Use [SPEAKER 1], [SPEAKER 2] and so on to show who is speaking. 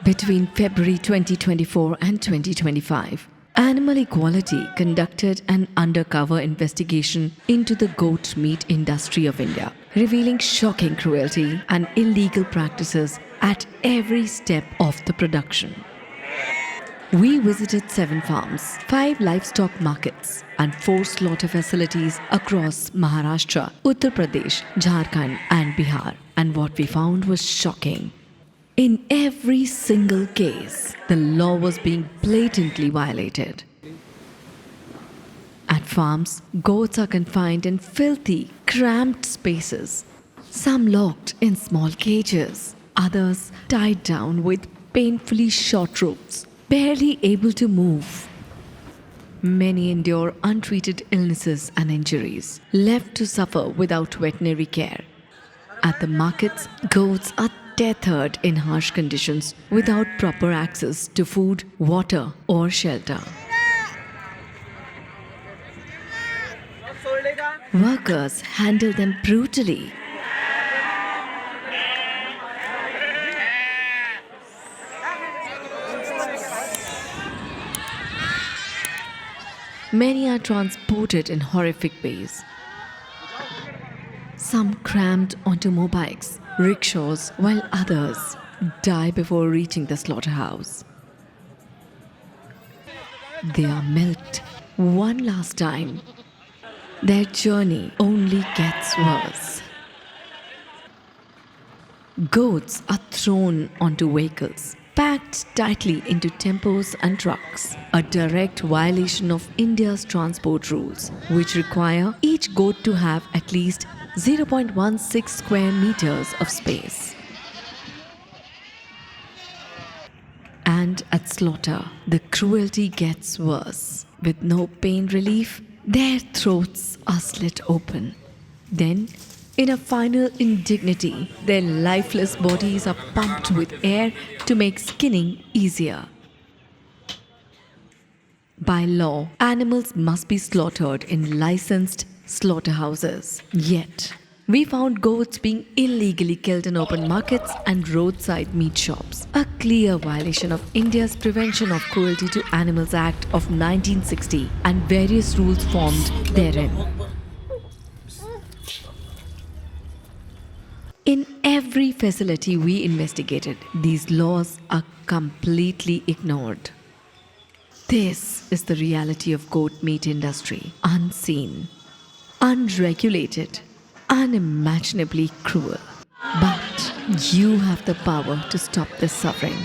[SPEAKER 1] Between February 2024 and 2025, Animal Equality conducted an undercover investigation into the goat meat industry of India, revealing shocking cruelty and illegal practices at every step of the production. We visited 7 farms, 5 livestock markets, and 4 slaughter facilities across Maharashtra, Uttar Pradesh, Jharkhand and Bihar. And what we found was shocking. In every single case, the law was being blatantly violated. At farms, goats are confined in filthy, cramped spaces, some locked in small cages, others tied down with painfully short ropes, barely able to move. Many endure untreated illnesses and injuries, left to suffer without veterinary care. At the markets, goats are tethered in harsh conditions without proper access to food, water, or shelter. Workers handle them brutally. Many are transported in horrific ways. Some crammed onto motorbikes, rickshaws, while others die before reaching the slaughterhouse. They are milked one last time. Their journey only gets worse. Goats are thrown onto vehicles, packed tightly into tempos and trucks, a direct violation of India's transport rules, which require each goat to have at least 0.16 square meters of space. And at slaughter, the cruelty gets worse. With no pain relief, their throats are slit open. Then, in a final indignity, their lifeless bodies are pumped with air to make skinning easier. By law, animals must be slaughtered in licensed slaughterhouses. Yet, we found goats being illegally killed in open markets and roadside meat shops, a clear violation of India's Prevention of Cruelty to Animals Act of 1960 and various rules formed therein. In every facility we investigated, these laws are completely ignored. This is the reality of goat meat industry, unseen, unregulated, unimaginably cruel. But you have the power to stop this suffering.